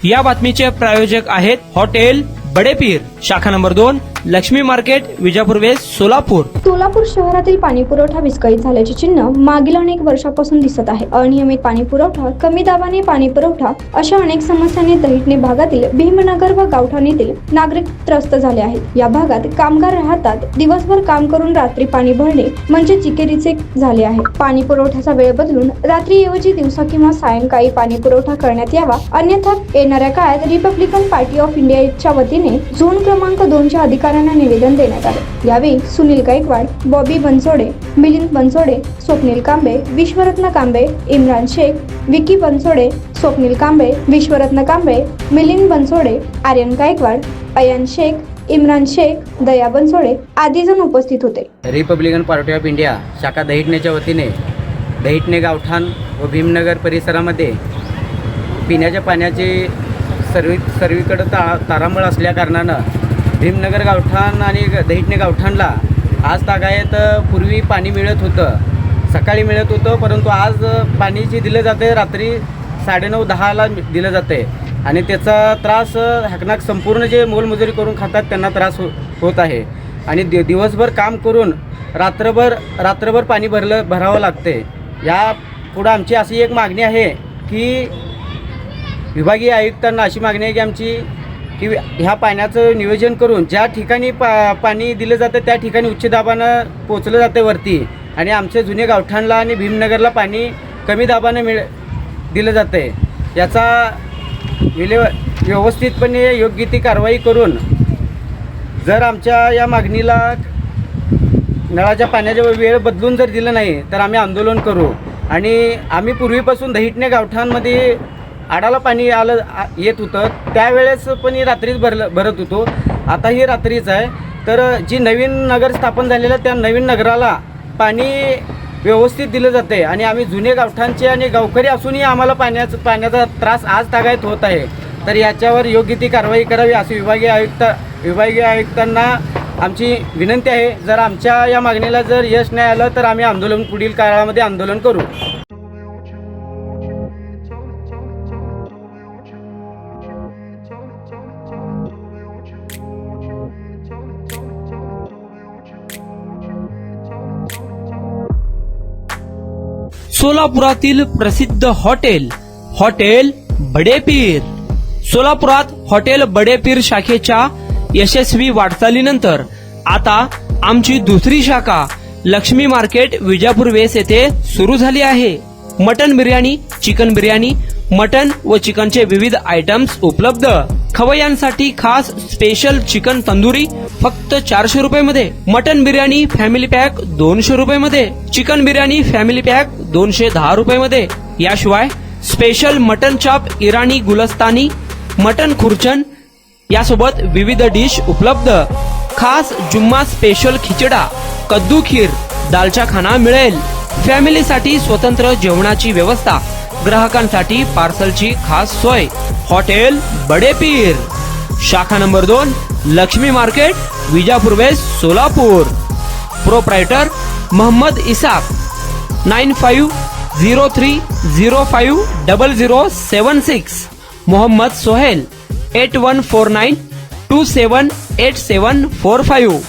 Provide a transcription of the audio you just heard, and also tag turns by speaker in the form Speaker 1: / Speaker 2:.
Speaker 1: या बातमीचे प्रायोजक आहेत हॉटेल बडेपीर, शाखा number 2, Laxmi market, Vijapur west, Solapur.
Speaker 2: Solapur शहरातील पाणी पुरवठा विस्कळीत झाल्याचे चिन्ह मागील अनेक वर्षापासून दिसत आहे. अनियमित पाणी पुरवठा, कमी दाबाने पाणी पुरवठा अशा अनेक समस्यांनी दहिटणे भागातील भीमनगर व गावठाण येथील नागरिक त्रस्त झाले आहेत. या भागात कामगार राहतात. दिवसभर काम करून रात्री पाणी भरणे म्हणजे चिकेरीचे झाले आहे. पाणी पुरवठ्याचा वेळ बदलून रात्रीऐवजी दिवसा किंवा सायंकाळी पाणी पुरवठा करण्यात यावा, अन्यथा येणाऱ्या काळात रिपब्लिकन पार्टी ऑफ इंडियाच्या वतीने झोन क्रमांक 2 च्या अधिकाऱ्यांना निवेदन देण्यात आले. यावेळी सुनील गायकवाड, बॉबी बनसोडे, मिलिंद बनसोडे, स्वप्नील कांबे, विश्वरत्न कांबे, इम्रान शेख, विकी बनसोडे, स्वप्नील कांबे, विश्वरत्न कांबे, मिलिंद बनसोडे, आर्यन गायकवाड, अयान शेख, इम्रान शेख, दया बनसोडे आदी जण उपस्थित होते.
Speaker 3: रिपब्लिकन पार्टी ऑफ इंडिया शाखा दहिटणेच्या वतीने दहिटणे गावठाण व भीमनगर परिसरामध्ये पिण्याच्या पाण्याची सर्वीकडे तारांबळ असल्या कारणानं भीमनगर गावठाण आणि दहिटणे गावठाणला आज तागायत पूर्वी पाणी मिळत होतं, सकाळी मिळत होतं, परंतु आज पाणी जे दिलं जाते रात्री 9:30-10ला दिलं जाते आणि त्याचा त्रास हाकनाक संपूर्ण जे मोलमजुरी करून खातात त्यांना त्रास होत आहे. आणि दिवसभर काम करून रात्रभर पाणी भरावं लागते. या पुढं आमची अशी एक मागणी आहे की विभागीय आयुक्तांना अशी मागणी आहे की आमची की ह्या पाण्याचं नियोजन करून ज्या ठिकाणी पाणी दिलं जातं त्या ठिकाणी उच्च दाबानं पोचलं जाते वरती आणि आमच्या जुने गावठाणला आणि भीमनगरला पाणी कमी दाबानं दिलं जाते. याचा व्यवस्थितपणे योग्य ती कारवाई करून जर आमच्या या मागणीला नळाच्या पाण्याच्या वेळ बदलून जर दिलं नाही तर आम्ही आंदोलन करू. आणि आम्ही पूर्वीपासून दहिटणे गावठाणमध्ये आडाला पाणी येत होतं, त्यावेळेस पण रात्रीच भरत होतो. आता ही रात्रीच आहे. तर जी नवीन नगर स्थापन झालेलं त्या नवीन नगराला पाणी व्यवस्थित दिलं जाते आणि आम्ही जुने गावठाणचे आणि गावकरी असूनही आम्हाला पाण्याचा त्रास आज तागायत होत आहे. तर याच्यावर योग्य ती कारवाई करावी अशी विभागीय आयुक्तांना आमची विनंती आहे. जर आमच्या या मागणीला जर यश नाही आलं तर आम्ही पुढील काळामध्ये आंदोलन करू.
Speaker 1: सोलापुरातील प्रसिद्ध हॉटेल बडेपीर. सोलापुरात हॉटेल बडेपीर शाखेच्या यशस्वी वाटचालीनंतर आता आमची दुसरी शाखा लक्ष्मी मार्केट, विजापूर वेस्ट येथे सुरू झाली आहे. Mutton biryani, chicken biryani, mutton व चिकनचे विविध आयटम्स उपलब्ध. खवय्यांसाठी खास स्पेशल चिकन तंदुरी फक्त 400 रुपये मध्ये, मटन बिर्याणी फॅमिली पॅक 200 रुपये मध्ये, चिकन बिर्याणी फॅमिली पॅक 210 रुपये मध्ये. याशिवाय स्पेशल मटन चाप, इराणी गुलस्तानी, मटन खुर्चन यासोबत विविध डिश उपलब्ध. खास जुम्मा स्पेशल खिचडा, कद्दू खीर, दालचा खाना मिळेल. फॅमिलीसाठी स्वतंत्र जेवणाची व्यवस्था, ग्राहकांसाठी पार्सलची खास सोय. हॉटेल बडेपीर, शाखा number 2, Laxmi market, Vijapur west, Solapur. Proprietor Mohammed Isaq. 9503050076. Mohammed Sohail. 8149278745.